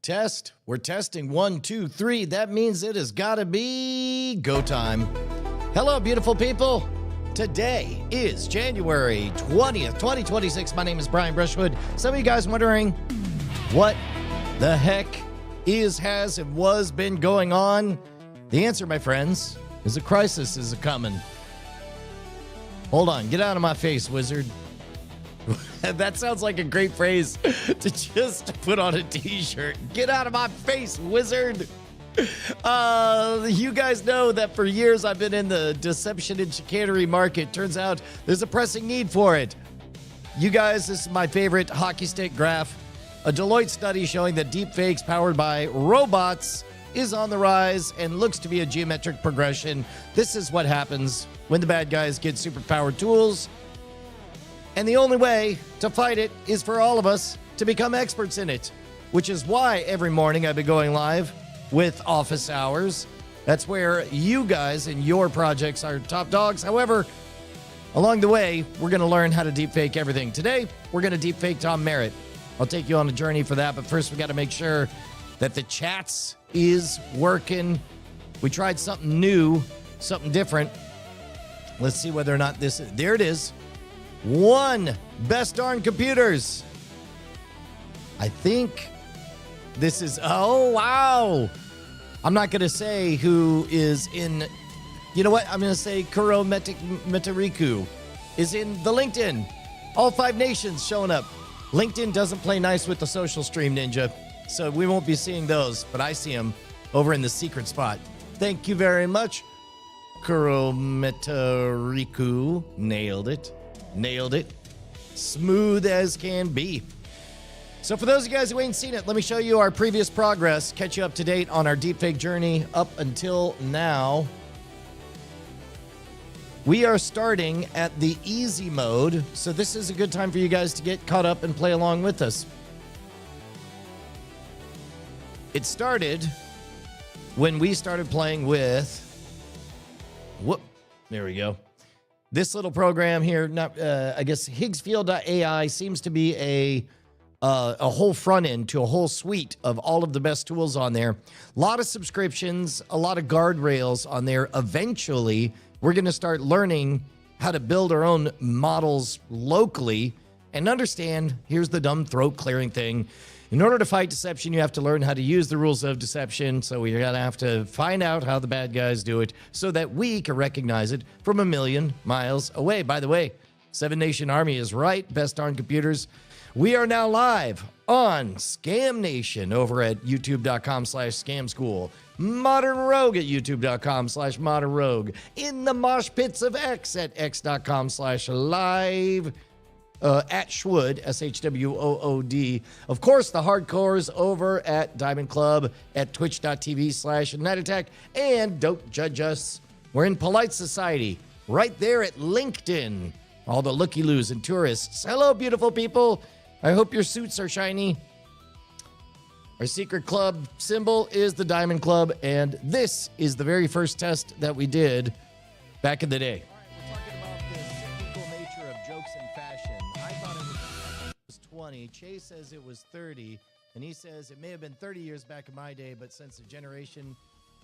Test. We're testing 1, 2, 3. That means it has got to be go time. Hello, beautiful people. Today is January 20th, 2026. My name is Brian Brushwood. Some of you guys wondering what the heck has, and was been going on? The answer, my friends, is a crisis is coming. Hold on. Get out of my face, wizard. That sounds like a great phrase to just put on a t-shirt. Get out of my face, wizard. You guys know that for years I've been in the deception and chicanery market. Turns out there's a pressing need for it. You guys, this is my favorite hockey stick graph. A Deloitte study showing that deepfakes powered by robots is on the rise and looks to be a geometric progression. This is what happens when the bad guys get superpowered tools. And the only way to fight it is for all of us to become experts in it, which is why every morning I've been going live with office hours. That's where you guys and your projects are top dogs. However, along the way, we're going to learn how to deepfake everything. Today, we're going to deepfake Tom Merritt. I'll take you on a journey for that, but first we got to make sure that the chats is working. We tried something new, something different. Let's see whether or not this is. There it is. One best darn computers. I think this is, oh, wow. I'm not going to say who is in, you know what? I'm going to say Kuro Metariku is in the LinkedIn. All 5 nations showing up. LinkedIn doesn't play nice with the social stream, Ninja, so we won't be seeing those, but I see them over in the secret spot. Thank you very much, Kuro Metariku. Nailed it. Nailed it. Smooth as can be. So for those of you guys who ain't seen it, let me show you our previous progress, catch you up to date on our deepfake journey up until now. We are starting at the easy mode, so this is a good time for you guys to get caught up and play along with us. It started when we started playing with, there we go. This little program here, I guess Higgsfield.ai seems to be a whole front end to a whole suite of all of the best tools on there. A lot of subscriptions, a lot of guardrails on there. Eventually, we're going to start learning how to build our own models locally and understand, here's the dumb throat clearing thing. In order to fight deception, you have to learn how to use the rules of deception. So we're going to have to find out how the bad guys do it so that we can recognize it from a million miles away. By the way, 7 Nation Army is right. Best darn computers. We are now live on Scam Nation over at youtube.com/scam school. Modern Rogue at youtube.com/modern rogue. In the mosh pits of X at x.com/live. At Shwood, SHWOOD. Of course, the hardcores over at Diamond Club at twitch.tv/Night Attack. And don't judge us. We're in polite society right there at LinkedIn. All the looky-loos and tourists. Hello, beautiful people. I hope your suits are shiny. Our secret club symbol is the Diamond Club. And this is the very first test that we did back in the day. Chase says it was 30, and he says it may have been 30 years back in my day, but since the generation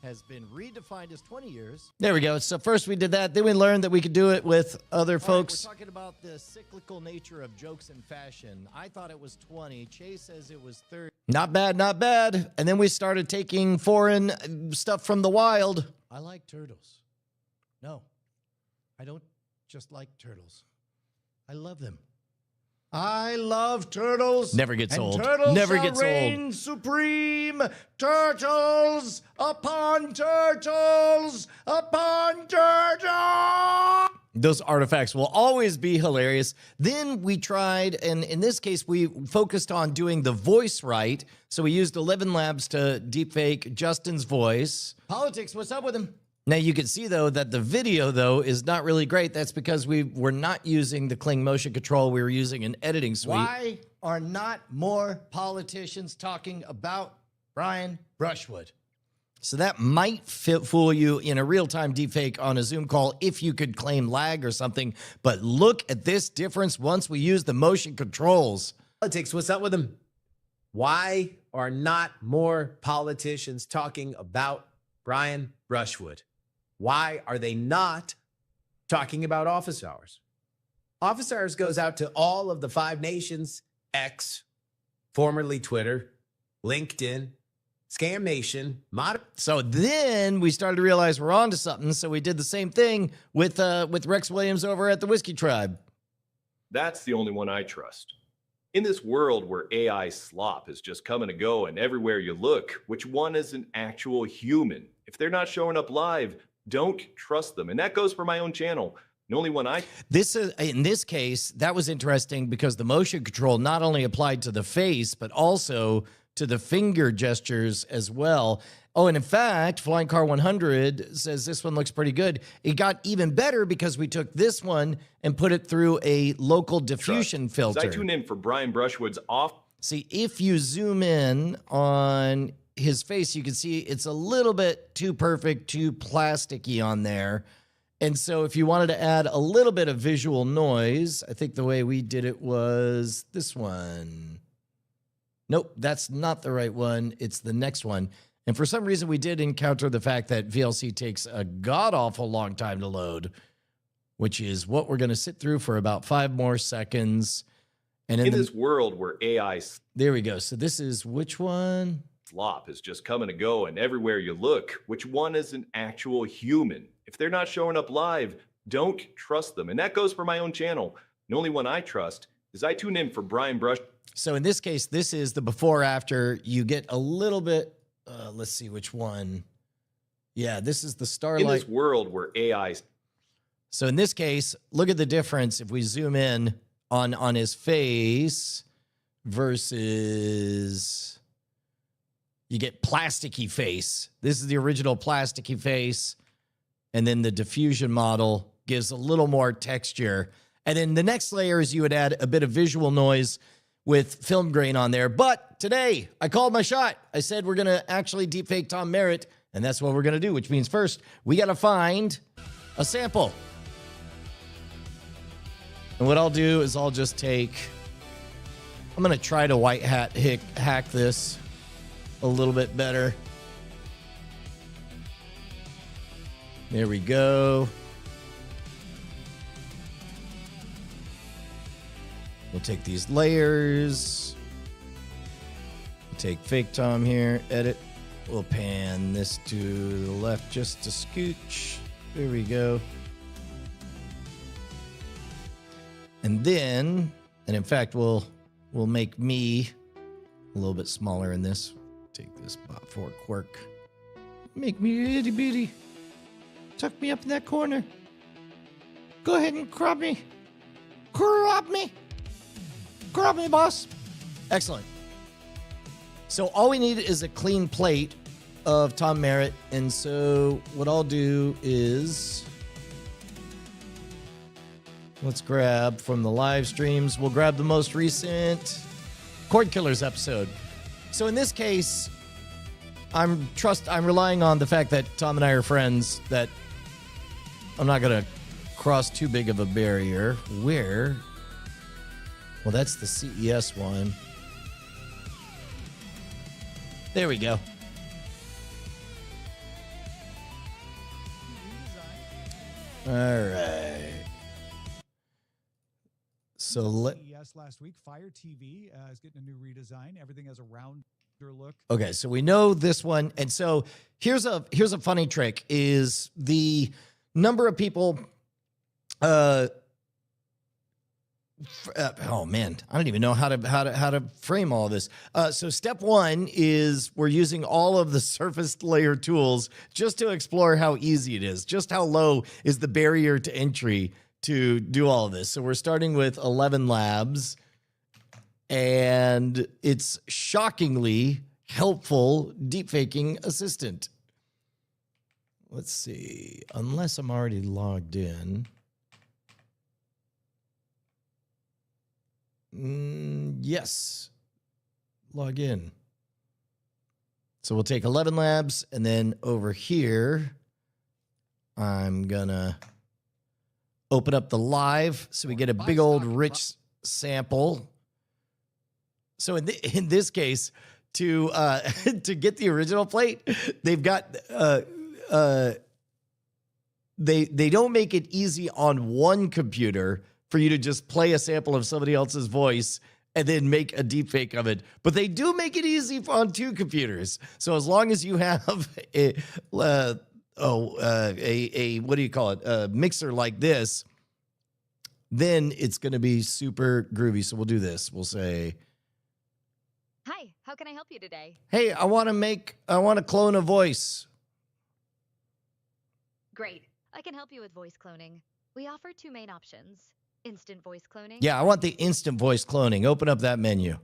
has been redefined as 20 years. There we go. So first we did that. Then we learned that we could do it with other folks. We're talking about the cyclical nature of jokes and fashion. I thought it was 20. Chase says it was 30. Not bad, not bad. And then we started taking foreign stuff from the wild. I like turtles. No, I don't just like turtles. I love them. I love turtles. Never gets old. Turtles Never gets reign old. Supreme. Turtles upon turtles upon turtles. Those artifacts will always be hilarious. Then we tried, and in this case, we focused on doing the voice right. So we used 11 Labs to deepfake Justin's voice. Politics, what's up with him? Now, you can see, though, that the video, though, is not really great. That's because we were not using the Kling motion control. We were using an editing suite. Why are not more politicians talking about Brian Brushwood? So that might fool you in a real-time deepfake on a Zoom call if you could claim lag or something. But look at this difference once we use the motion controls. Politics, what's up with them? Why are not more politicians talking about Brian Brushwood? Why are they not talking about office hours? Office hours goes out to all of the 5 nations, X, formerly Twitter, LinkedIn, Scam Nation, So then we started to realize we're onto something. So we did the same thing with Rex Williams over at the Whiskey Tribe. That's the only one I trust. In this world where AI slop is just coming to go and everywhere you look, which one is an actual human? If they're not showing up live, don't trust them. And that goes for my own channel. The only one This is, in this case, that was interesting because the motion control not only applied to the face, but also to the finger gestures as well. Oh, and in fact, Flying Car 100 says this one looks pretty good. It got even better because we took this one and put it through a local diffusion filter. I tune in for Brian Brushwood's off. See, if you zoom in on his face, you can see it's a little bit too perfect, too plasticky on there. And so if you wanted to add a little bit of visual noise, I think the way we did it was this one. Nope, that's not the right one. It's the next one. And for some reason, we did encounter the fact that VLC takes a god-awful long time to load, which is what we're going to sit through for about 5 more seconds. And in this world where AI there we go. So this is which one? Slop is just coming to go and everywhere you look, which one is an actual human? If they're not showing up live, don't trust them. And that goes for my own channel. The only one I trust is I tune in for Brian Brush. So in this case, this is the before after. You get a little bit, let's see which one. Yeah, this is the Starlight. In this world where AI. So in this case, look at the difference if we zoom in on his face versus you get plasticky face. This is the original plasticky face. And then the diffusion model gives a little more texture. And then the next layer is you would add a bit of visual noise with film grain on there. But today, I called my shot. I said we're going to actually deepfake Tom Merritt, and that's what we're going to do, which means first, we got to find a sample. And what I'll do is I'll just take, I'm going to try to white hat hack this a little bit better. There we go. We'll take these layers. We'll take fake Tom here, edit. We'll pan this to the left just a scooch. There we go. And then, and in fact, we'll make me a little bit smaller in this. Take this bot for quirk. Make me itty bitty. Tuck me up in that corner. Go ahead and crop me. Crop me. Crop me, boss. Excellent. So all we need is a clean plate of Tom Merritt. And so what I'll do is let's grab from the live streams. We'll grab the most recent Cord Killers episode. So in this case, I'm relying on the fact that Tom and I are friends, that I'm not going to cross too big of a barrier. Where? Well, that's the CES one. There we go. All right. So CES last week, Fire TV is getting a new redesign. Everything has a rounder look. Okay, so we know this one, and so here's a funny trick: is the number of people. Oh man, I don't even know how to frame all this. So step one is we're using all of the surface layer tools just to explore how easy it is, just how low is the barrier to entry to do all of this. So we're starting with 11 labs, and it's shockingly helpful deepfaking assistant. Let's see, unless I'm already logged in. Yes, log in. So we'll take 11 labs, and then over here, I'm gonna open up the live so we get a big old rich sample. So in this case, to to get the original plate, they've got they don't make it easy on one computer for you to just play a sample of somebody else's voice and then make a deepfake of it. But they do make it easy on two computers. So as long as you have a what do you call it? A mixer like this, then it's going to be super groovy. So we'll do this. We'll say, Hi, how can I help you today? hey, I want to clone a voice. Great. I can help you with voice cloning. We offer two main options. Instant voice cloning. Yeah, I want the instant voice cloning. Open up that menu.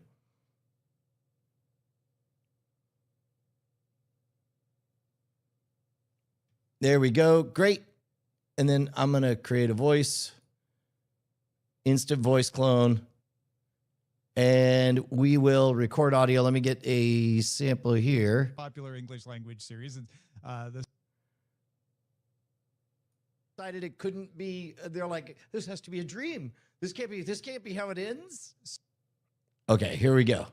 There we go. Great. And then I'm going to create a voice. Instant voice clone. And we will record audio. Let me get a sample here. Popular English language series. And this Decided it couldn't be. They're like, this has to be a dream. This can't be how it ends. Okay, here we go.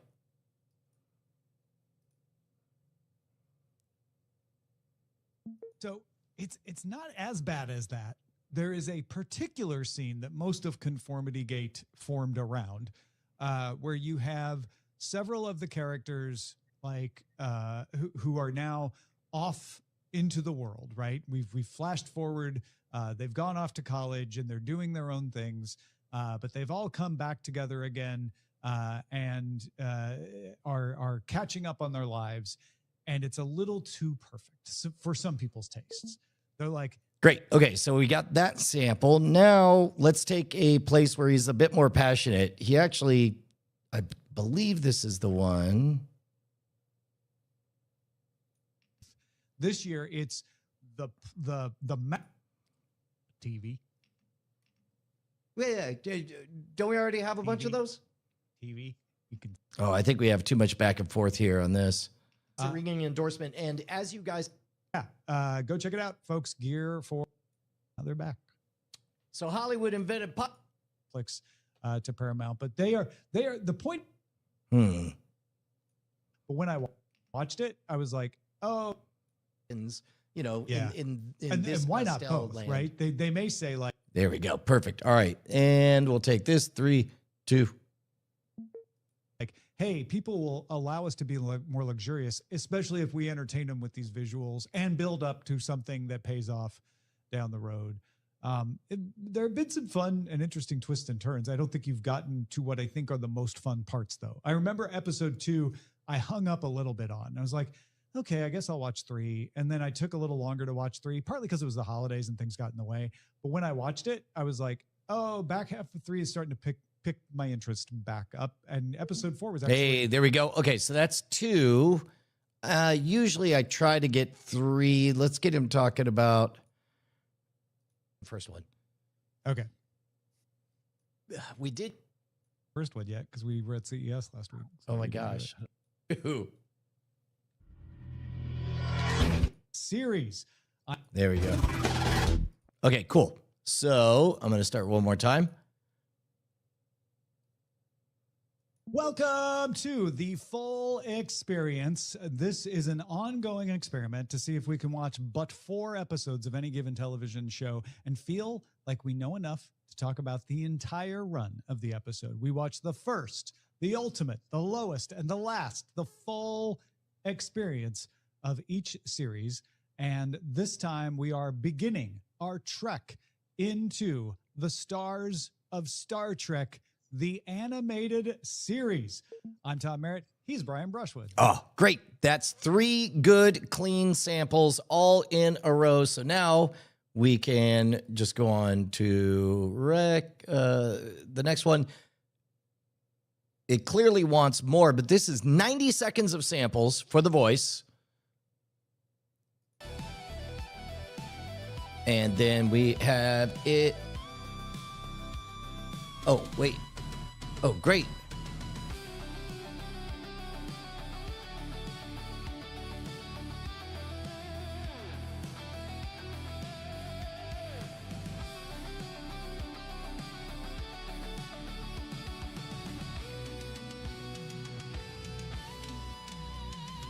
So it's not as bad as that. There is a particular scene that most of Conformity Gate formed around, where you have several of the characters like who are now off into the world, right? We've flashed forward. They've gone off to college and they're doing their own things, but they've all come back together again and are catching up on their lives. And it's a little too perfect for some people's tastes. They're like, Great. Okay, so we got that sample. Now let's take a place where he's a bit more passionate. He actually, I believe this is the one. this year it's the TV. Yeah, don't we already have a bunch of those? TV. You can. Oh, I think we have too much back and forth here on this. It's a ringing endorsement. And as you guys... Yeah, go check it out, folks. Gear for... They're back. So Hollywood invented pop... Netflix to Paramount. But they are the point... But when I watched it, I was like, oh... You know, yeah. in and this and why not pastel both, land. right? They may say like... There we go. Perfect. All right. And we'll take this. 3, 2... Like, hey, people will allow us to be more luxurious, especially if we entertain them with these visuals and build up to something that pays off down the road. There have been some fun and interesting twists and turns. I don't think you've gotten to what I think are the most fun parts, though. I remember episode 2, I hung up a little bit on. I was like, okay, I guess I'll watch 3. And then I took a little longer to watch 3, partly because it was the holidays and things got in the way. But when I watched it, I was like, oh, back half of 3 is starting to pick my interest back up, and episode 4 was actually... Hey, there we go. Okay, so that's 2. Usually I try to get 3. Let's get him talking about the first one. Okay. We did. First one yet, because we were at CES last week. So Oh my we can do gosh. it. Ooh. Series. There we go. Okay, cool. So I'm going to start one more time. Welcome to the full experience. This is an ongoing experiment to see if we can watch but 4 episodes of any given television show and feel like we know enough to talk about the entire run of the episode. We watch the first, the ultimate, the lowest, and the last, the full experience of each series. And this time we are beginning our trek into the stars of Star Trek, the animated series. I'm Tom Merritt. He's Brian Brushwood. Oh, great. That's 3 good, clean samples all in a row. So now we can just go on to the next one. It clearly wants more, but this is 90 seconds of samples for the voice. And then we have it. Oh, wait. Oh, great.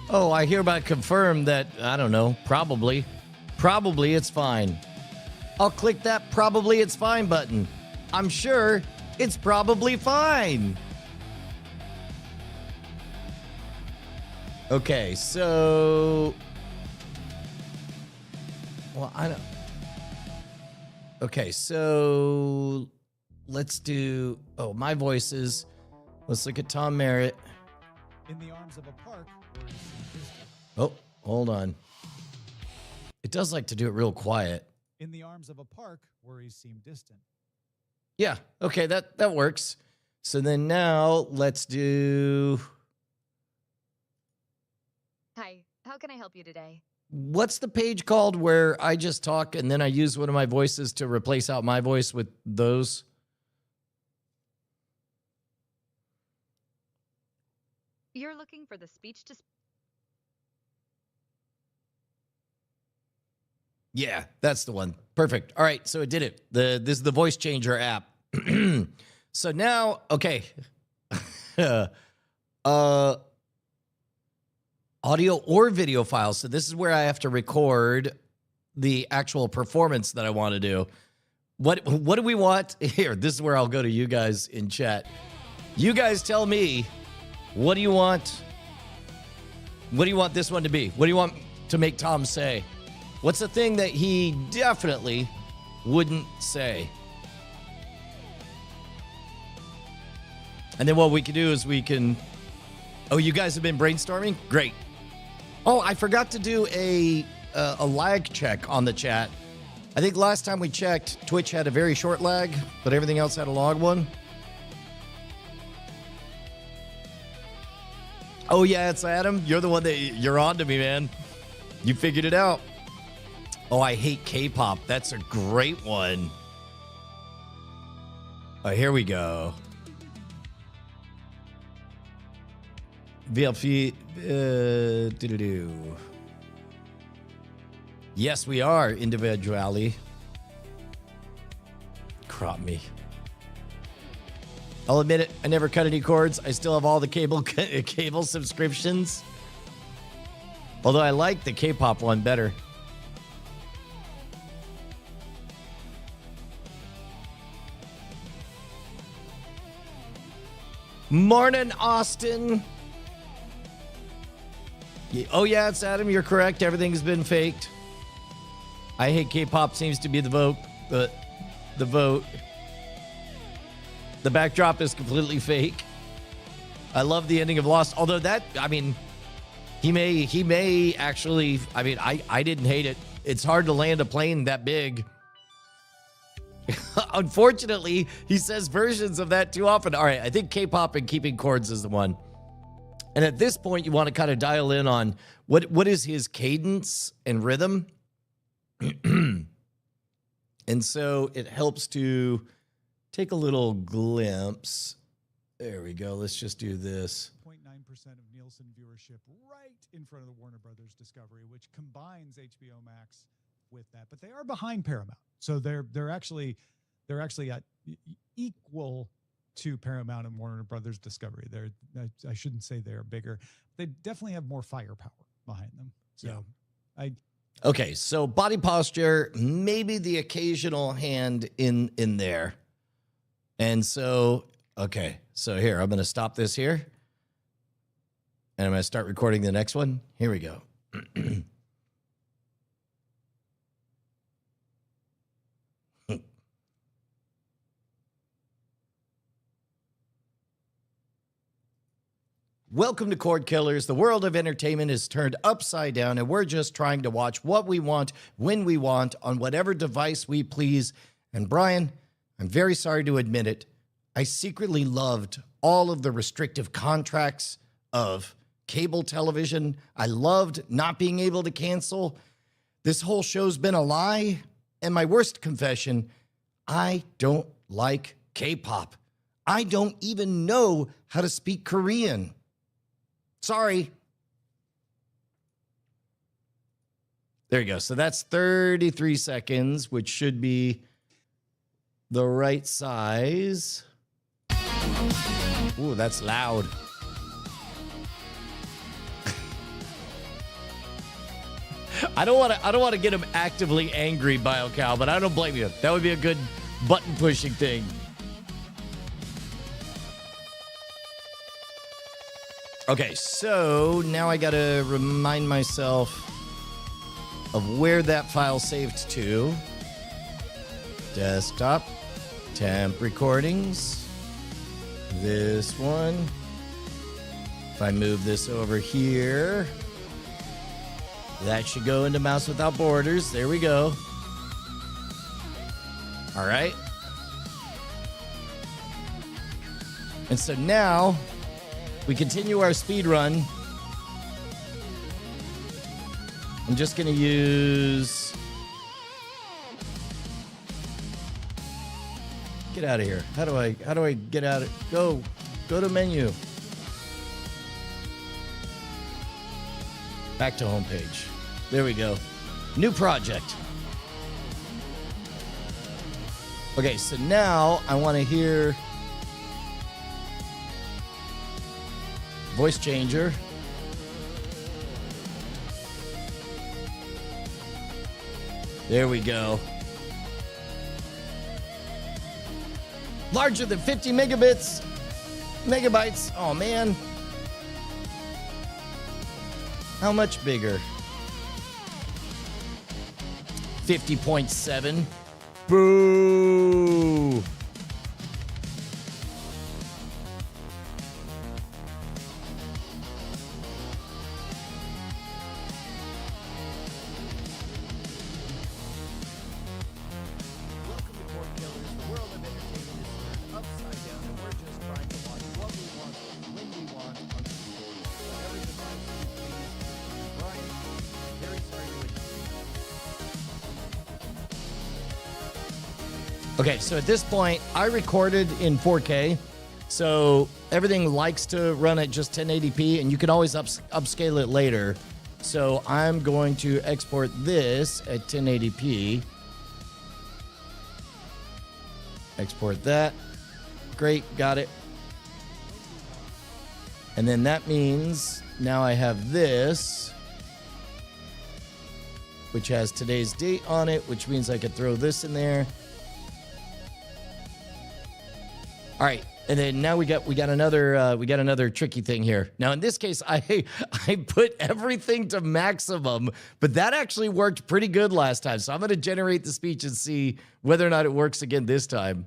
Oh, I hereby confirm that, I don't know, probably it's fine. I'll click that probably it's fine button. I'm sure it's probably fine. Okay, so... Well, I don't... Okay, so... Let's do... Oh, my voices. Let's look at Tom Merritt. In the arms of a park where he seemed distant. Oh, hold on. It does like to do it real quiet. In the arms of a park where he seemed distant. Yeah, okay, that works. So then now let's do... Hi, how can I help you today? What's the page called where I just talk and then I use one of my voices to replace out my voice with those? You're looking for the speech to... Yeah, that's the one. Perfect. All right, so it did it. This is the voice changer app. So now, okay. Audio or video files. So this is where I have to record the actual performance that I want to do. What do we want? Here, this is where I'll go to you guys in chat. You guys tell me, what do you want? What do you want this one to be? What do you want to make Tom say? What's the thing that he definitely wouldn't say? And then what we can do is we can... Oh, you guys have been brainstorming? Great. Oh, I forgot to do a lag check on the chat. I think last time we checked, Twitch had a very short lag, but everything else had a long one. Oh, yeah, it's Adam. You're the one that... You're on to me, man. You figured it out. Oh, I hate K-pop. That's a great one. Oh, here we go. VLP. Yes, we are individually. Crop me. I'll admit it. I never cut any cords. I still have all the cable subscriptions. Although I like the K-pop one better. Morning, Austin. Oh, yeah, it's Adam. You're correct. Everything's been faked. I hate K-pop seems to be the vote. The vote. The backdrop is completely fake. I love the ending of Lost. Although that, I mean, he may actually, I mean, I didn't hate it. It's hard to land a plane that big. Unfortunately, he says versions of that too often. All right, I think K-pop and keeping chords is the one. And at this point, you want to kind of dial in on what is his cadence and rhythm. And so it helps to take a little glimpse. There we go. Let's just do this. 0.9% of Nielsen viewership right in front of the Warner Brothers Discovery, which combines HBO Max with that. But they are behind Paramount. So they're actually at equal to Paramount and Warner Brothers Discovery. I shouldn't say they're bigger. They definitely have more firepower behind them. So yeah. Okay, so body posture, maybe the occasional hand in there. And so, okay, so here, I'm going to stop this here. And I'm going to start recording the next one. Here we go. Welcome to Cord Killers. The world of entertainment is turned upside down, and we're just trying to watch what we want, when we want, on whatever device we please. And Brian, I'm very sorry to admit it, I secretly loved all of the restrictive contracts of cable television. I loved not being able to cancel. This whole show's been a lie. And my worst confession, I don't like K-pop. I don't even know how to speak Korean. Sorry. There you go. So that's 33 seconds, which should be the right size. Ooh, that's loud. I don't want to get him actively angry, BioCow, but I don't blame you. That would be a good button pushing thing. Okay, so now I got to remind myself of where that file saved to. Desktop, temp recordings. This one. If I move this over here, that should go into Mouse Without Borders. There we go. All right. And so now we continue our speed run. I'm just going to use... Get out of here. How do I get out of... Go to menu. Back to homepage. There we go. New project. Okay, so now I want to hear voice changer. There we go. Larger than 50 megabytes. Oh, man. How much bigger? 50.7. Boo! Okay, so at this point, I recorded in 4K, so everything likes to run at just 1080p, and you can always upscale it later. So I'm going to export this at 1080p. Export that. Great, got it. And then that means now I have this, which has today's date on it, which means I could throw this in there. All right, and then now we got another tricky thing here. Now in this case, I put everything to maximum, but that actually worked pretty good last time. So I'm going to generate the speech and see whether or not it works again this time.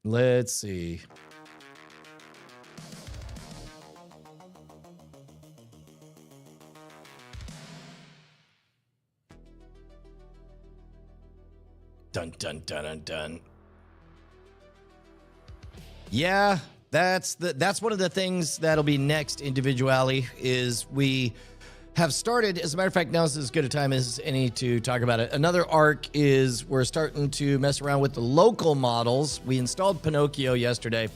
Let's see. Dun, dun, dun, dun, dun. Yeah, that's one of the things that'll be next, Individuality, is we have started, as a matter of fact, now is as good a time as any to talk about it. Another arc is we're starting to mess around with the local models. We installed Pinocchio yesterday.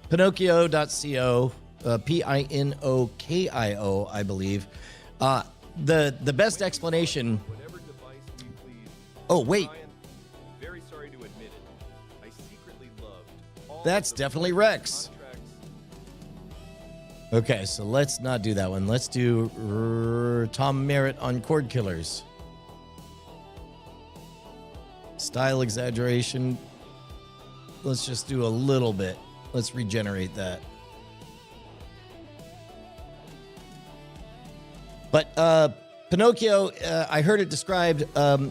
Pinocchio.co, Pinokio, I believe. The best explanation... Oh, wait. That's definitely Rex. Okay, so let's not do that one. Let's do Tom Merritt on Cord Killers. Style exaggeration. Let's just do a little bit. Let's regenerate that. But Pinocchio, I heard it described,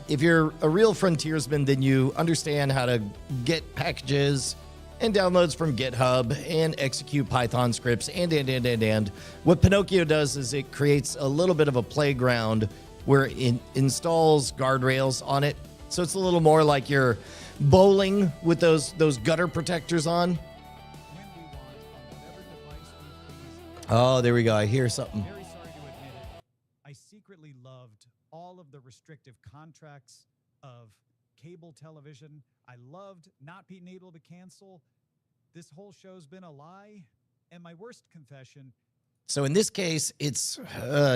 if you're a real frontiersman, then you understand how to get packages and downloads from GitHub and execute Python scripts and. What Pinocchio does is it creates a little bit of a playground where it installs guardrails on it. So it's a little more like you're bowling with those gutter protectors on. Oh, there we go. I hear something. Very sorry to admit it. I secretly loved all of the restrictive contracts of cable television. I loved not being able to cancel. This whole show's been a lie. And my worst confession. So in this case, it's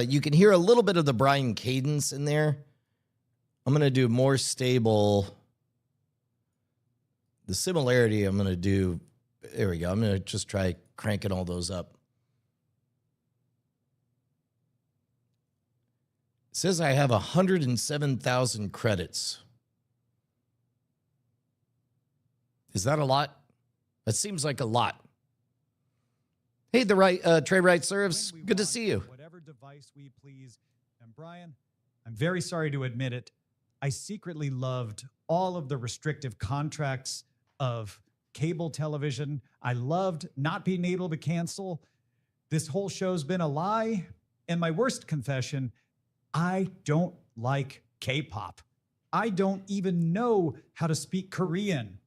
you can hear a little bit of the Brian cadence in there. I'm going to do more stable. The similarity I'm going to do. There we go. I'm going to just try cranking all those up. says I have 107,000 credits. Is that a lot? That seems like a lot. Hey, Trey Wright serves. Good to see you. Whatever device we please. And Brian, I'm very sorry to admit it. I secretly loved all of the restrictive contracts of cable television. I loved not being able to cancel. This whole show's been a lie. And my worst confession, I don't like K-pop. I don't even know how to speak Korean.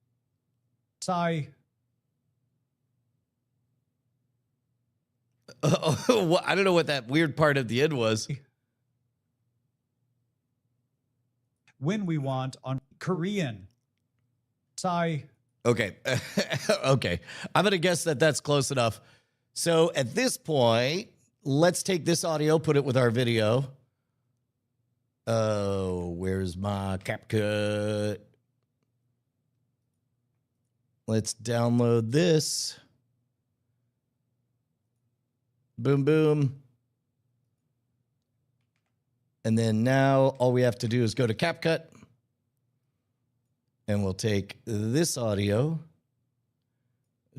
Sigh. I don't know what that weird part at the end was. When we want on Korean. Sigh. Okay. Okay. I'm going to guess that that's close enough. So at this point, let's take this audio, put it with our video. Oh, where's my CapCut? Let's download this. Boom, boom. And then now all we have to do is go to CapCut. And we'll take this audio,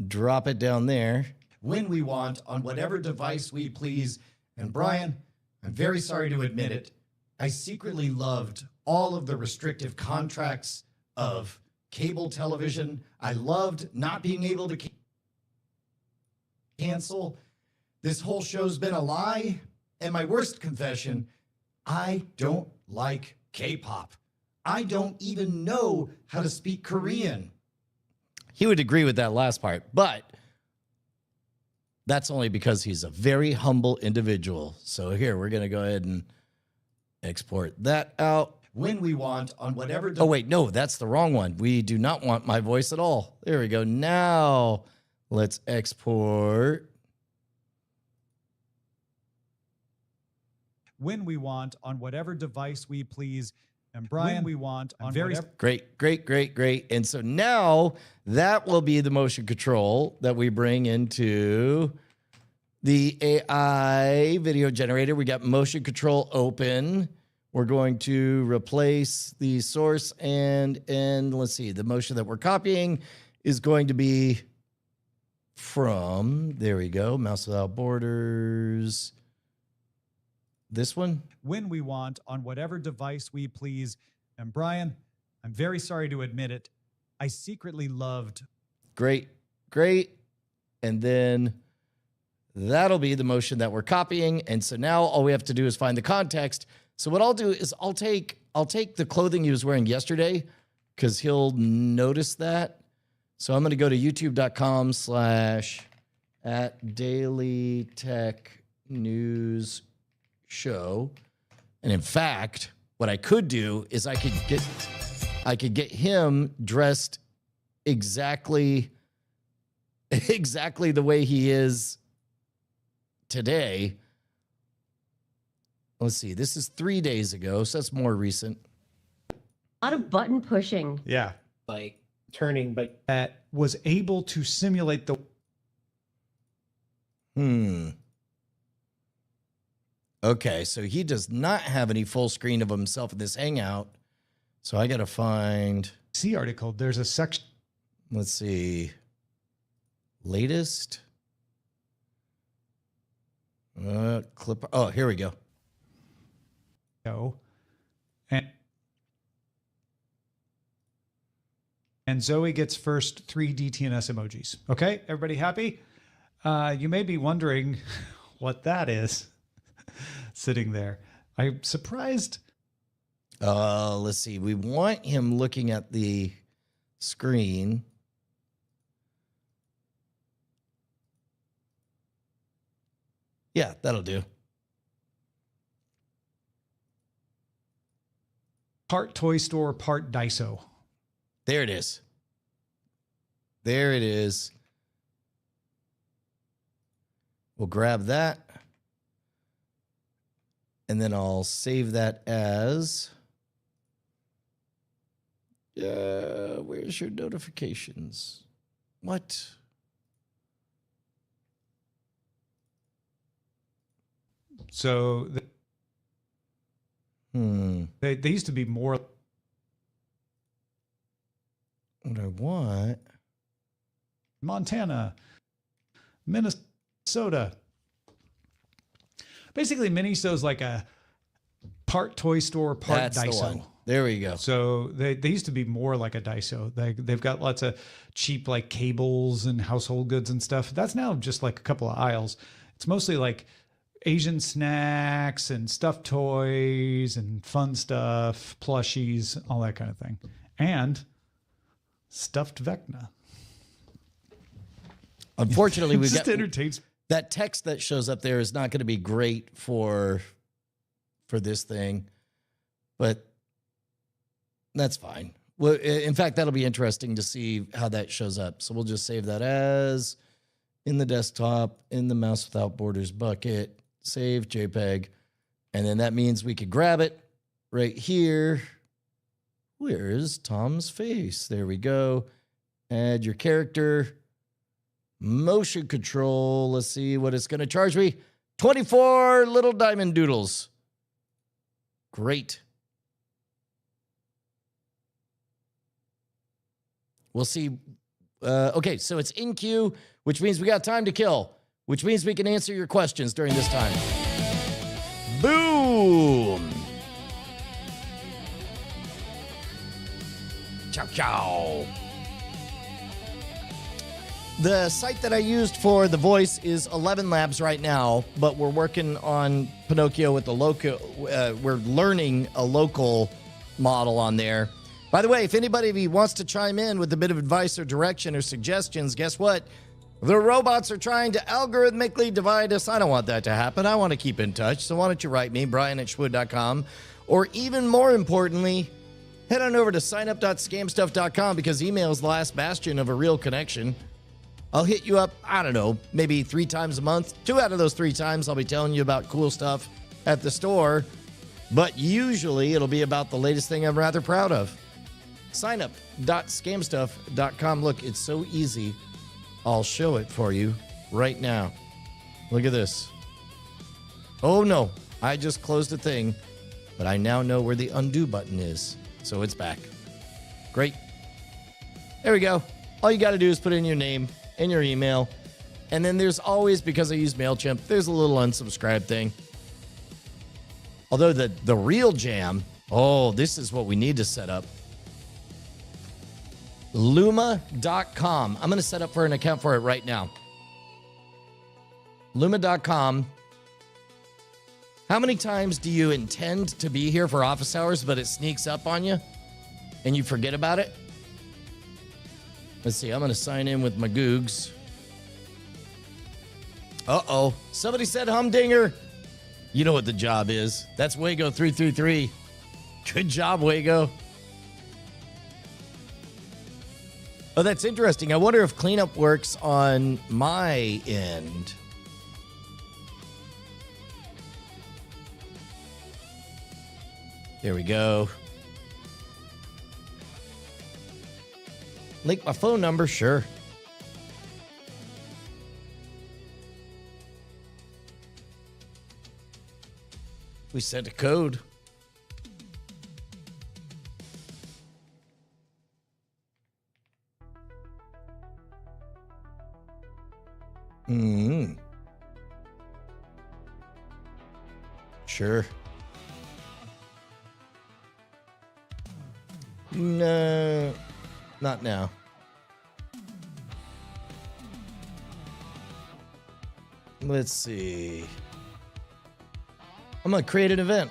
drop it down there. When we want, on whatever device we please. And Brian, I'm very sorry to admit it. I secretly loved all of the restrictive contracts of cable television. I loved not being able to cancel. This whole show's been a lie. And my worst confession, I don't like K-pop. I don't even know how to speak Korean. He would agree with that last part, but that's only because he's a very humble individual. So here, we're going to go ahead and export that out. When we want, on whatever... Oh, wait, no, that's the wrong one. We do not want my voice at all. There we go. Now, let's export. When we want, on whatever device we please. And Brian, when we want, on very... Great, great, great, great. And so now that will be the motion control that we bring into the AI video generator. We got motion control open. We're going to replace the source and let's see, the motion that we're copying is going to be from, there we go, mouse without borders. This one? When we want, on whatever device we please. And Brian, I'm very sorry to admit it. I secretly loved... Great, great. And then that'll be the motion that we're copying. And so now all we have to do is find the context. So what I'll do is I'll take the clothing he was wearing yesterday because he'll notice that. So I'm going to go to youtube.com/@dailytechnews show. And in fact, what I could do is I could get him dressed exactly the way he is today. Let's see. This is 3 days ago, so that's more recent. A lot of button pushing. Yeah. Like turning, but that was able to simulate the... Okay, so he does not have any full screen of himself in this Hangout. So I got to find... C article. There's a section... Let's see. Latest. Clip. Oh, here we go. And Zoe gets first 3 DTNS emojis. Okay, everybody happy? You may be wondering what that is sitting there. I'm surprised. Let's see. We want him looking at the screen. Yeah, that'll do. Part toy store, part Daiso. There it is. There it is. We'll grab that. And then I'll save that as... where's your notifications? What? So they used to be more. What? Montana, Minnesota. Basically, Miniso's like a part toy store, part That's the Daiso. one. There we go. So they used to be more like a Daiso. They've got lots of cheap like cables and household goods and stuff. That's now just like a couple of aisles. It's mostly like Asian snacks and stuffed toys and fun stuff, plushies, all that kind of thing. And stuffed Vecna. Unfortunately, we've just got entertains. that text that shows up there is not going to be great for this thing, but that's fine. Well, in fact, that'll be interesting to see how that shows up. So we'll just save that as in the desktop, in the mouse without borders bucket, save JPEG. And then that means we could grab it right here. Where's Tom's face? There we go. Add your character. Motion control. Let's see what it's going to charge me. 24 little diamond doodles. Great. We'll see. Okay, so it's in queue, which means we got time to kill, which means we can answer your questions during this time. Boom. Ciao, ciao. The site that I used for the voice is 11 Labs right now, but we're working on Pinocchio with the local. We're learning a local model on there. By the way, if anybody wants to chime in with a bit of advice or direction or suggestions, guess what? The robots are trying to algorithmically divide us. I don't want that to happen. I want to keep in touch. So why don't you write me, brian@schwood.com, or even more importantly, head on over to signup.scamstuff.com because email is the last bastion of a real connection. I'll hit you up, I don't know, maybe 3 times a month. 2 out of those 3 times, I'll be telling you about cool stuff at the store. But usually, it'll be about the latest thing I'm rather proud of. Signup.scamstuff.com. Look, it's so easy. I'll show it for you right now. Look at this. Oh, no. I just closed a thing, but I now know where the undo button is. So it's back. Great. There we go. All you got to do is put in your name and your email. And then there's always, because I use MailChimp, there's a little unsubscribe thing. Although the real jam, this is what we need to set up. Luma.com. I'm going to set up for an account for it right now. Luma.com. How many times do you intend to be here for office hours, but it sneaks up on you and you forget about it? Let's see. I'm going to sign in with my Googs. Uh-oh. Somebody said humdinger. You know what the job is. That's Wago333. Good job, Wago. Oh, that's interesting. I wonder if cleanup works on my end. There we go. Link my phone number, sure. We sent a code. Sure. No, not now. Let's see. I'm going to create an event.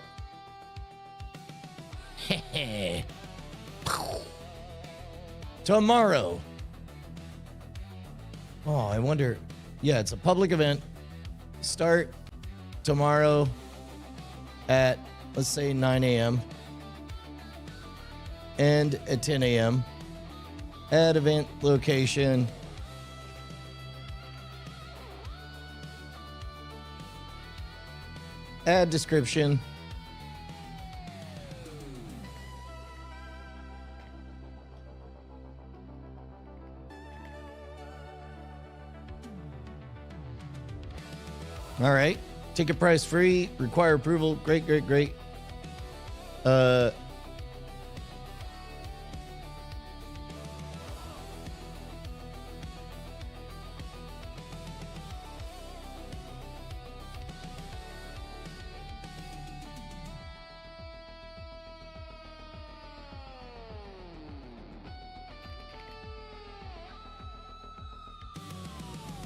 Tomorrow. Oh, I wonder. Yeah, it's a public event. Start tomorrow at, let's say, 9 a.m. End at 10 a.m. Add event location. Add description. All right. Ticket price free. Require approval. Great, great, great.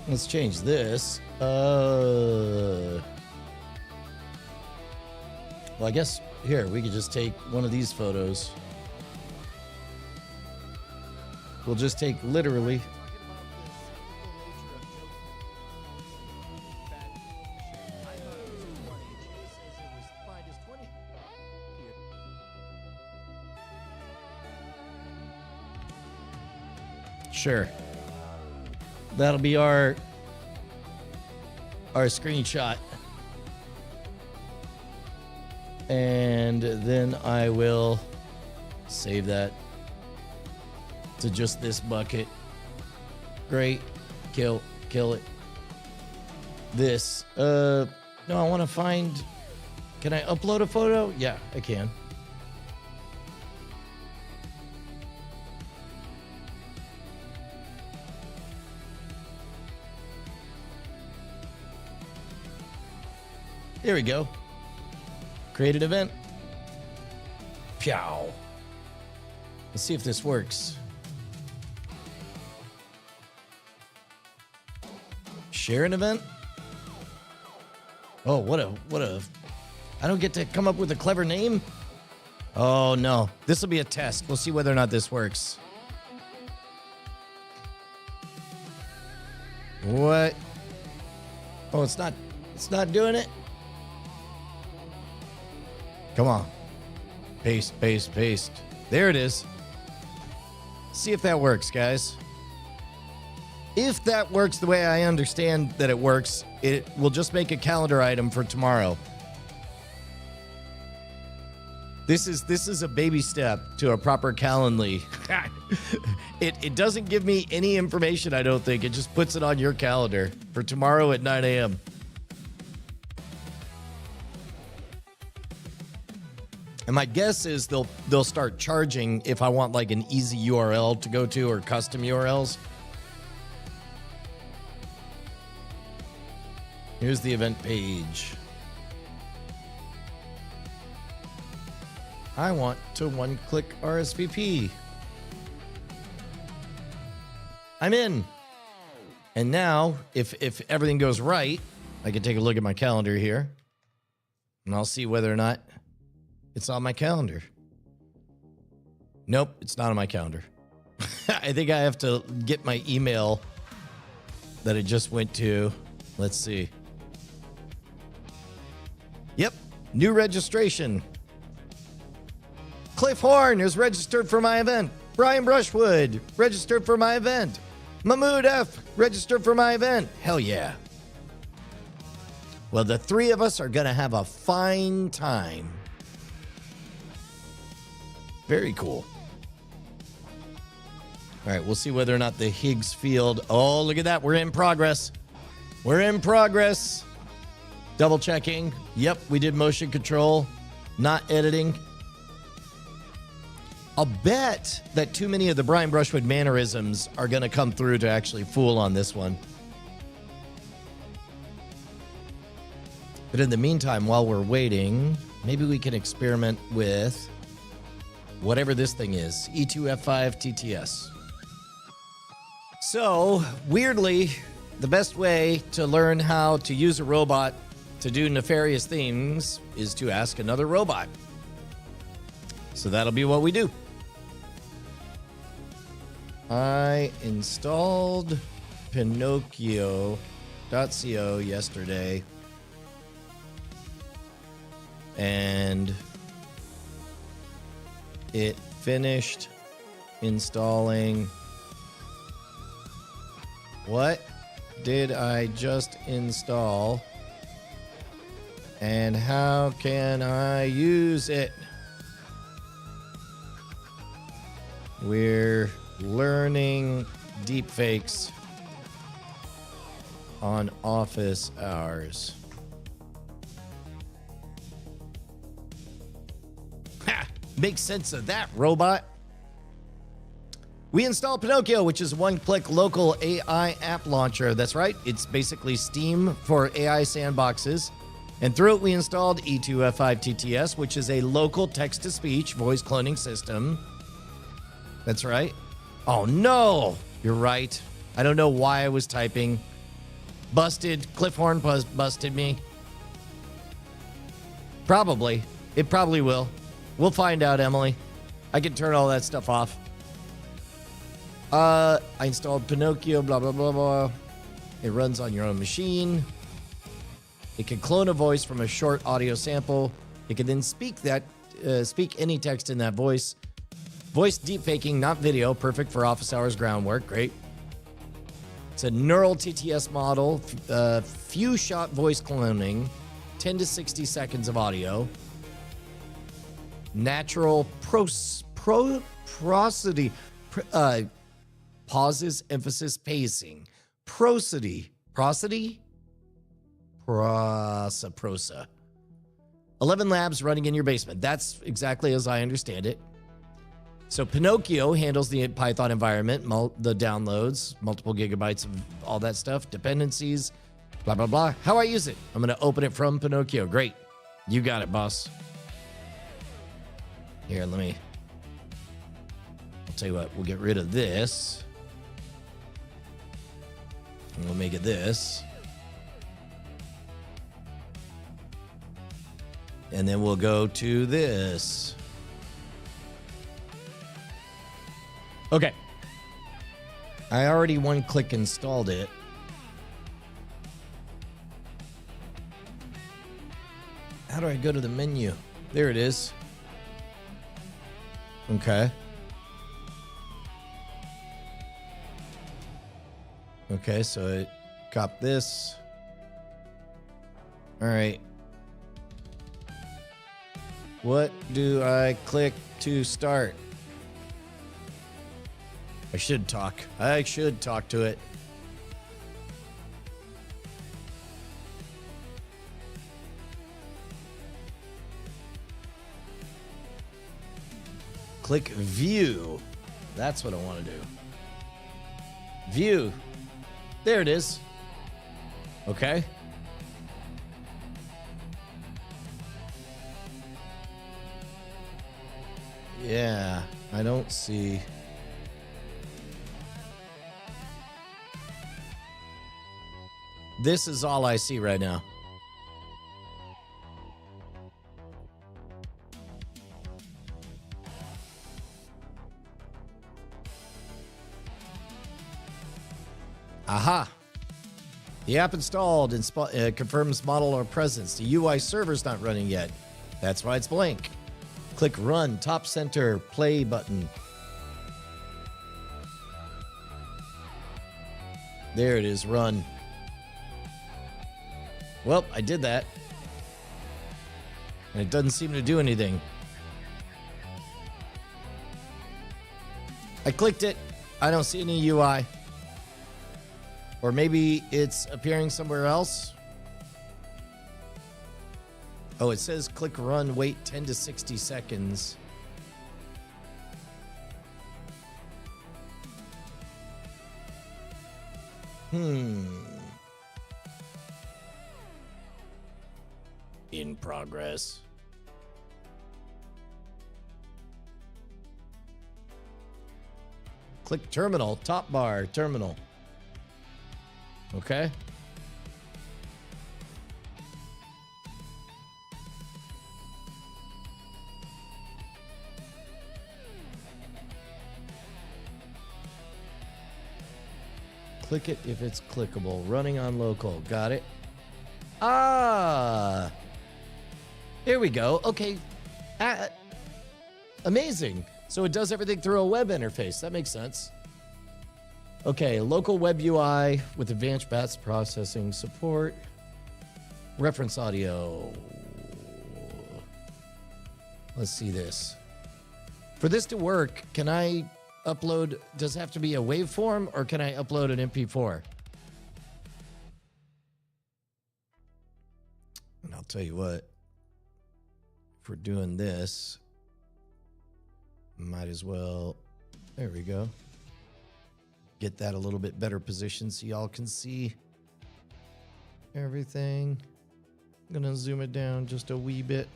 Let's change this. Well, I guess here we could just take one of these photos. We'll just take literally. Sure. That'll be our screenshot. And then I will save that to just this bucket. Great. Kill it. This. No, I want to find. Can I upload a photo? Yeah, I can. There we go. Create an event. Pow. Let's see if this works. Share an event? Oh, what a I don't get to come up with a clever name? Oh no. This will be a test. We'll see whether or not this works. What? Oh, it's not doing it. Come on. Paste. There it is. See if that works, guys. If that works the way I understand that it works, it will just make a calendar item for tomorrow. This is a baby step to a proper Calendly. It doesn't give me any information, I don't think. It just puts it on your calendar for tomorrow at 9 a.m. And my guess is they'll start charging if I want like an easy URL to go to or custom URLs. Here's the event page. I want to one-click RSVP. I'm in. And now, if everything goes right, I can take a look at my calendar here. And I'll see whether or not it's on my calendar. Nope, it's not on my calendar. I think I have to get my email that it just went to. Let's see. Yep, new registration. Cliff Horn is registered for my event. Brian Brushwood registered for my event. Mahmood F registered for my event. Hell yeah. Well, the three of us are going to have a fine time. Very cool. All right, we'll see whether or not the Higgs field. Oh, look at that. We're in progress. We're in progress. Double checking. Yep, we did motion control, not editing. I'll bet that too many of the Brian Brushwood mannerisms are going to come through to actually fool on this one. But in the meantime, while we're waiting, maybe we can experiment with whatever this thing is, E2F5 TTS. So, weirdly, the best way to learn how to use a robot to do nefarious things is to ask another robot. So that'll be what we do. I installed Pinocchio.co yesterday. And it finished installing. What did I just install? And how can I use it? We're learning deepfakes on office hours. Make sense of that, robot. We installed Pinocchio, which is a one-click local AI app launcher. That's right. It's basically Steam for AI sandboxes. And through it, we installed E2F5TTS, which is a local text-to-speech voice cloning system. That's right. Oh, no. You're right. I don't know why I was typing. Busted. Cliff Horn busted me. Probably. It probably will. We'll find out, Emily. I can turn all that stuff off. I installed Pinocchio, blah, blah, blah, blah. It runs on your own machine. It can clone a voice from a short audio sample. It can then speak any text in that voice. Voice deepfaking, not video. Perfect for office hours groundwork. Great. It's a neural TTS model. Few shot voice cloning. 10 to 60 seconds of audio. Natural prosody. Pauses, emphasis, pacing. Prosody. Prosody? Prosa. 11 labs running in your basement. That's exactly as I understand it. So Pinocchio handles the Python environment, the downloads, multiple gigabytes of all that stuff, dependencies, blah, blah, blah. How I use it? I'm going to open it from Pinocchio. Great. You got it, boss. Here, I'll tell you what, we'll get rid of this. And we'll make it this. And then we'll go to this. Okay. I already one-click installed it. How do I go to the menu? There it is. Okay. Okay, so I cop this. All right. What do I click to start? I should talk to it. Click view. That's what I want to do. View. There it is. Okay. Yeah, I don't see. This is all I see right now. Aha. The app installed and confirms model or presence. The UI server's not running yet. That's why it's blank. Click run, top center, play button. There it is, run. Well, I did that. And it doesn't seem to do anything. I clicked it. I don't see any UI. Or maybe it's appearing somewhere else. Oh, it says click run, wait 10 to 60 seconds. In progress. Click terminal, top bar, terminal. Okay. Click it if it's clickable. Running on local. Got it. Ah. Here we go. Okay. Amazing. So it does everything through a web interface. That makes sense. Okay, local web UI with advanced batch processing support. Reference audio. Let's see this. For this to work, can I upload, does it have to be a waveform or can I upload an MP4? And I'll tell you what, if we're doing this, Might as well. There we go. Get that a little bit better position so y'all can see everything. I'm going to zoom it down just a wee bit.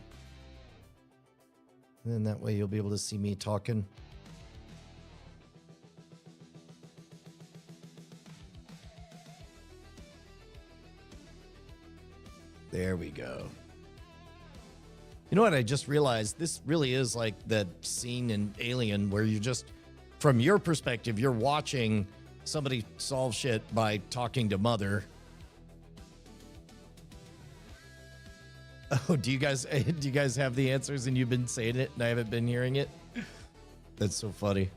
And then that way you'll be able to see me talking. There we go. You know what? I just realized this really is like that scene in Alien where you just, from your perspective, you're watching somebody solve shit by talking to Mother. Oh, do you guys have the answers and you've been saying it and I haven't been hearing it? That's so funny.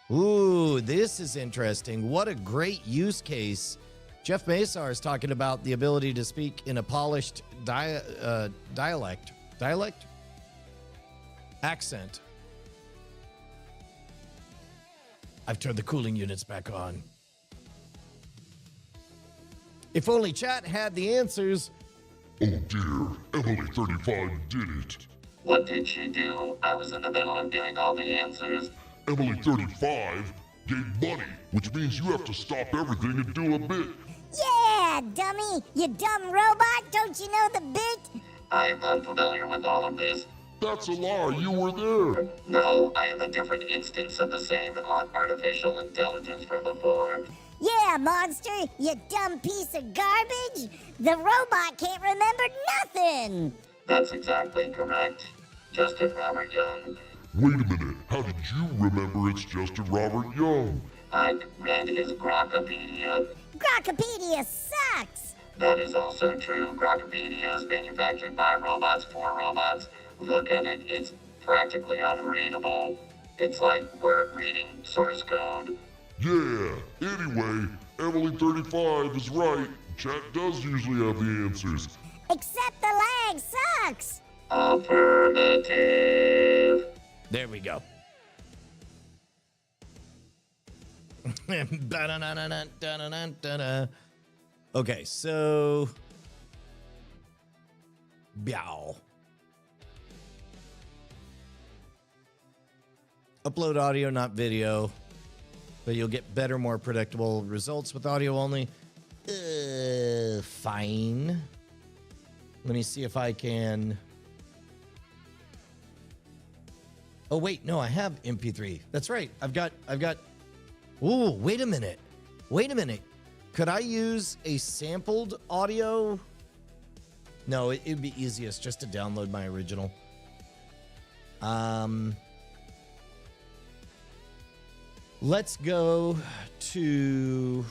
Ooh, this is interesting. What a great use case. Jeff Masar is talking about the ability to speak in a polished accent. I've turned the cooling units back on. If only chat had the answers. Oh dear, Emily 35 did it. What did she do? I was in the middle of getting all the answers. Emily 35 gave money, which means you have to stop everything and do a bit. Yeah, dummy! You dumb robot! Don't you know the bit? I'm unfamiliar with all of this. That's a lie, you were there. No, I am a different instance of the same artificial intelligence from before. Yeah, monster! You dumb piece of garbage! The robot can't remember nothing! That's exactly correct. Justin Robert Young. Wait a minute, how did you remember it's Justin Robert Young? I read his Grokpedia. Grokpedia sucks! That is also true. Grokpedia is manufactured by robots for robots. Look at it, it's practically unreadable. It's like we're reading source code. Yeah, anyway, Emily 35 is right. Chat does usually have the answers. Except the lag sucks! Affirmative. There we go. Okay, so Biao. Upload audio, not video, but you'll get better, more predictable results with audio only. Fine. Let me see if I can. Oh wait, no, I have MP3. That's right. I've got. Ooh, wait a minute. Could I use a sampled audio? No, it'd be easiest just to download my original. Let's go to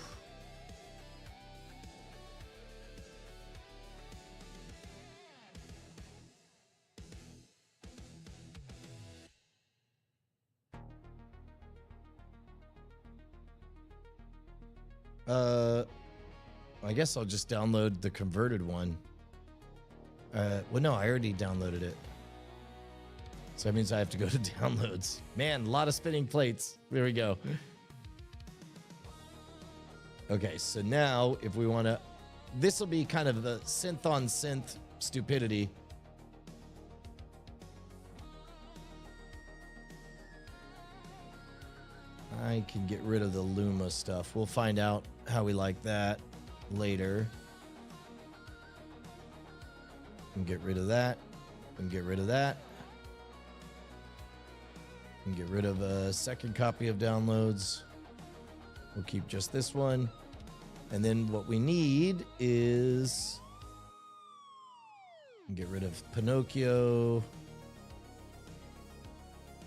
I guess I'll just download the converted one. Well, no, I already downloaded it. So that means I have to go to downloads. Man, a lot of spinning plates. There we go. Okay, so now if we want to, this will be kind of the synth on synth stupidity. I can get rid of the Luma stuff. We'll find out how we like that later. And get rid of that. And get rid of that. And get rid of a second copy of downloads. We'll keep just this one. And then what we need is get rid of Pinocchio.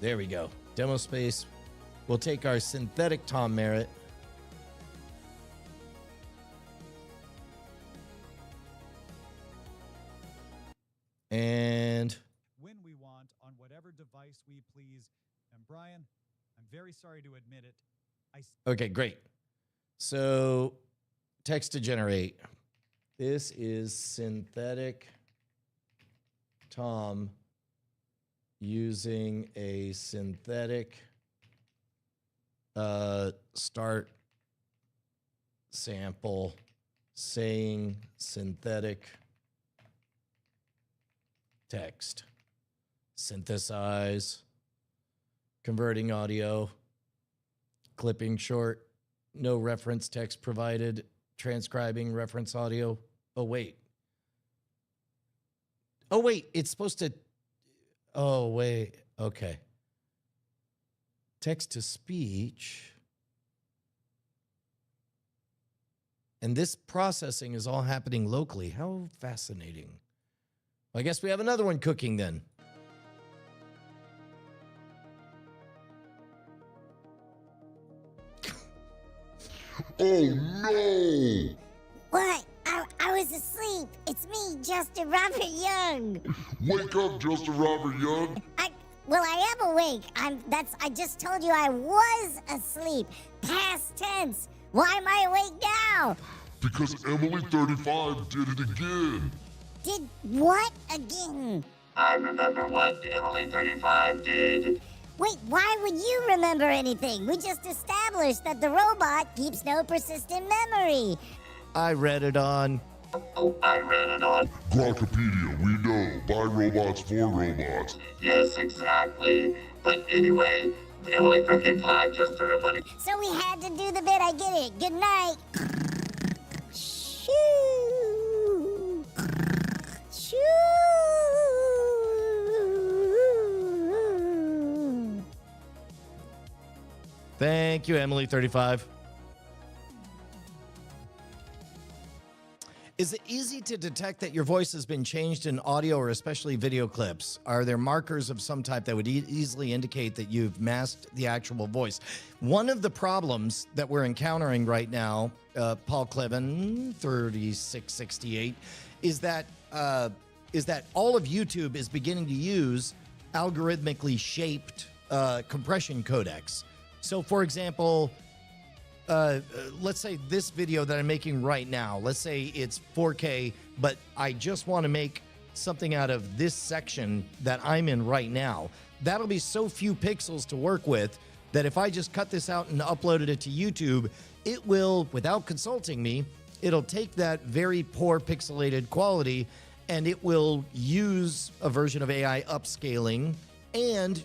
There we go. Demo space. We'll take our synthetic Tom Merritt. And When we want, on whatever device we please. And Brian, I'm very sorry to admit it. okay, great. So text to generate. This is synthetic Tom using a synthetic start sample saying synthetic text. Synthesize, converting audio, clipping short, no reference text provided, transcribing reference audio. Oh, wait. Oh, wait. It's supposed to. Oh, wait. Okay. Text to speech. And this processing is all happening locally. How fascinating. I guess we have another one cooking then. Oh no! What? I was asleep. It's me, Justin Robert Young. Wake up, Justin Robert Young! Well, I am awake. I just told you I was asleep. Past tense. Why am I awake now? Because Emily 35 did it again. Did what again? I remember what Emily 35 did. Wait, why would you remember anything? We just established that the robot keeps no persistent memory. I read it on. Oh, I read it on. Grokpedia, we know. By robots for robots. Yes, exactly. But anyway, Emily 35 just threw a money. So we had to do the bit. I get it. Good night. Shoo. Shoo. Thank you, Emily 35. Is it easy to detect that your voice has been changed in audio or especially video clips? Are there markers of some type that would easily indicate that you've masked the actual voice? One of the problems that we're encountering right now, Paul Clevin, 3668, is that all of YouTube is beginning to use algorithmically shaped compression codecs. So, for example, let's say this video that I'm making right now, let's say it's 4K, but I just want to make something out of this section that I'm in right now. That'll be so few pixels to work with that if I just cut this out and uploaded it to YouTube, it will, without consulting me, it'll take that very poor pixelated quality and it will use a version of AI upscaling and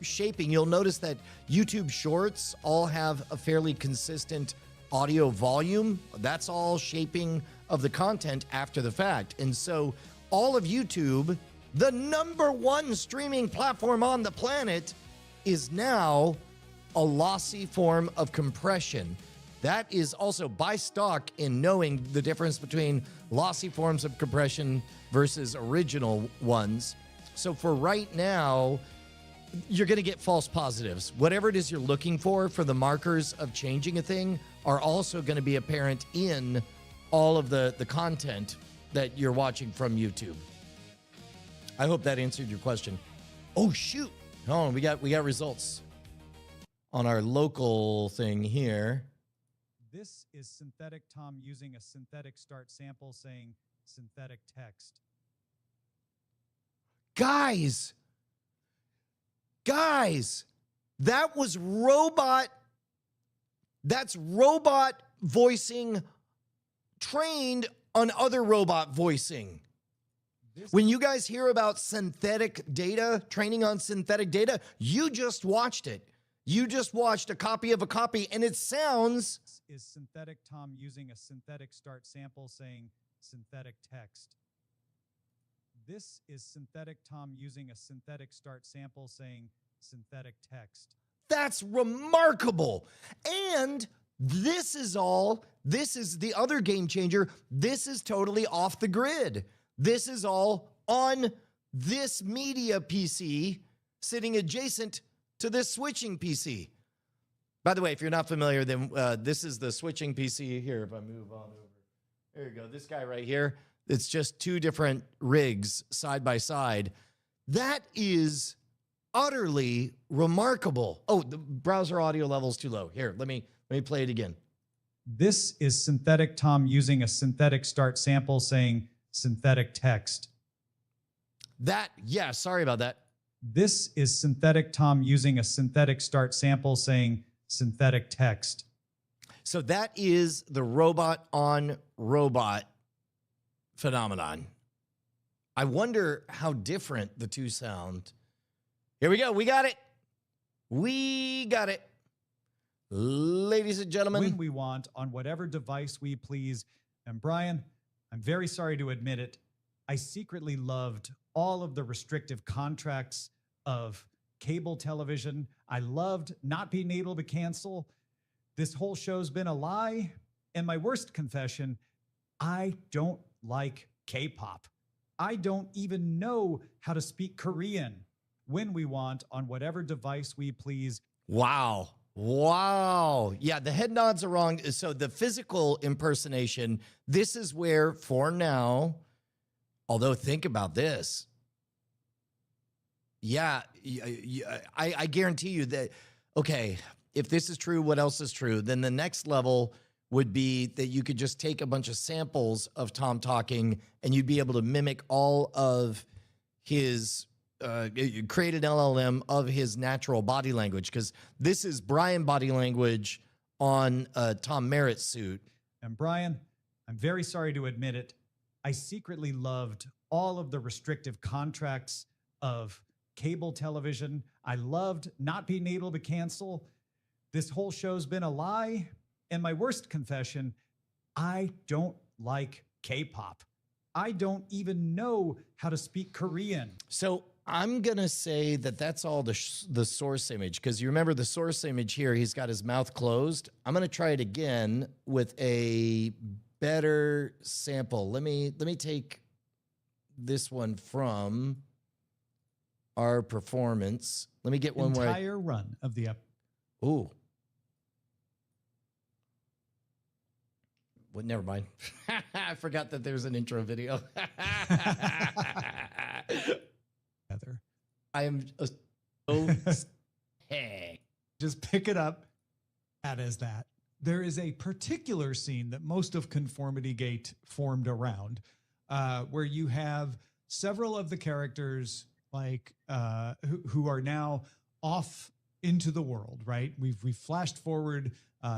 shaping. You'll notice that YouTube Shorts all have a fairly consistent audio volume. That's all shaping of the content after the fact. And so all of YouTube, the #1 streaming platform on the planet, is now a lossy form of compression. That is also by stock in knowing the difference between lossy forms of compression versus original ones. So for right now, you're going to get false positives. Whatever it is you're looking for the markers of changing a thing are also going to be apparent in all of the content that you're watching from YouTube. I hope that answered your question. Oh, shoot. Hold on, we got results on our local thing here. This is Synthetic Tom using a synthetic start sample saying synthetic text. Guys, that was robot. That's robot voicing trained on other robot voicing. When you guys hear about synthetic data, training on synthetic data, you just watched it. You just watched a copy of a copy, and it sounds... Is Synthetic Tom using a synthetic start sample saying synthetic text? This is Synthetic Tom using a synthetic start sample saying synthetic text. That's remarkable. And this is the other game changer. This is totally off the grid. This is all on this media PC sitting adjacent to this switching PC. By the way, if you're not familiar, then this is the switching PC here. If I move on over, there you go. This guy right here. It's just two different rigs side by side. That is utterly remarkable. Oh, the browser audio level is too low. Here, let me play it again. This is Synthetic Tom using a synthetic start sample saying synthetic text. Sorry about that. This is Synthetic Tom using a synthetic start sample saying synthetic text. So that is the robot on robot phenomenon. I wonder how different the two sound. Here we go. We got it. We got it. Ladies and gentlemen. When we want, on whatever device we please. And Brian, I'm very sorry to admit it. I secretly loved all of the restrictive contracts of cable television. I loved not being able to cancel. This whole show's been a lie. And my worst confession, I don't like K-pop. I don't even know how to speak Korean. When we want, on whatever device we please. Wow. Wow. Yeah, the head nods are wrong. So the physical impersonation, this is where, for now, although think about this. Yeah, I guarantee you that, okay, if this is true, what else is true? Then the next level would be that you could just take a bunch of samples of Tom talking and you'd be able to mimic all of his, create an LLM of his natural body language, because this is Brian body language on Tom Merritt's suit. And Brian, I'm very sorry to admit it. I secretly loved all of the restrictive contracts of cable television. I loved not being able to cancel. This whole show's been a lie. And my worst confession, I don't like K-pop. I don't even know how to speak Korean. So I'm going to say that that's all the source image, because you remember the source image here, he's got his mouth closed. I'm going to try it again with a better sample. Let me take this one from our performance. Let me get one where entire run of the Ooh. Well, never mind. I forgot that there's an intro video. Heather. I am hey. Just pick it up. That is that. There is a particular scene that most of Conformity Gate formed around, where you have several of the characters like who are now off into the world, right? We've flashed forward.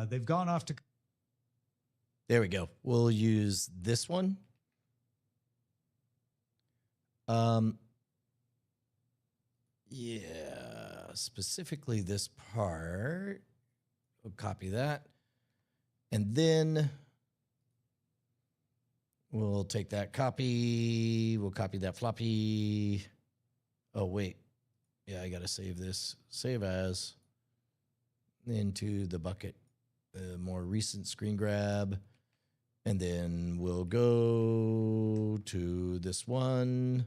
They've gone off to. There we go. We'll use this one. Yeah, specifically this part. We'll copy that. And then we'll take that copy. We'll copy that floppy. Oh, wait. Yeah, I got to save this. Save as into the bucket. More recent screen grab. And then we'll go to this one.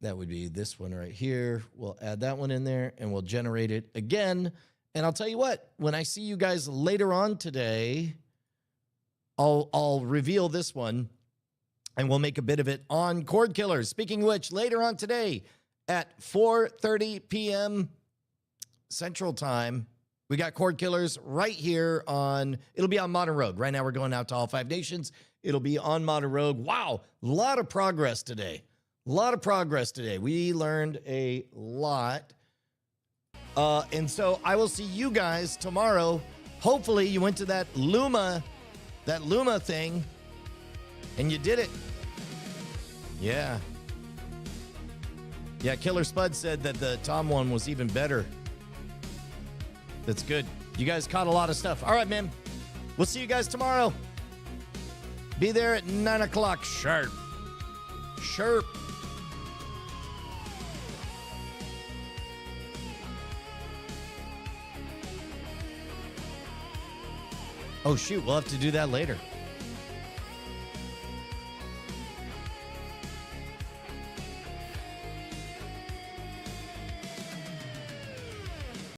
That would be this one right here. We'll add that one in there and we'll generate it again. And I'll tell you what, when I see you guys later on today, I'll reveal this one and we'll make a bit of it on Cord Killers. Speaking of which, later on today at 4:30 p.m. Central Time, we got Cord Killers right here on, it'll be on Modern Rogue. Right now we're going out to all 5 nations. It'll be on Modern Rogue. Wow, a lot of progress today. A lot of progress today. We learned a lot. And so I will see you guys tomorrow. Hopefully you went to that Luma thing and you did it. Yeah. Yeah, Killer Spud said that the Tom one was even better. That's good. You guys caught a lot of stuff. All right, man. We'll see you guys tomorrow. Be there at 9 o'clock sharp. Sharp. Oh, shoot. We'll have to do that later.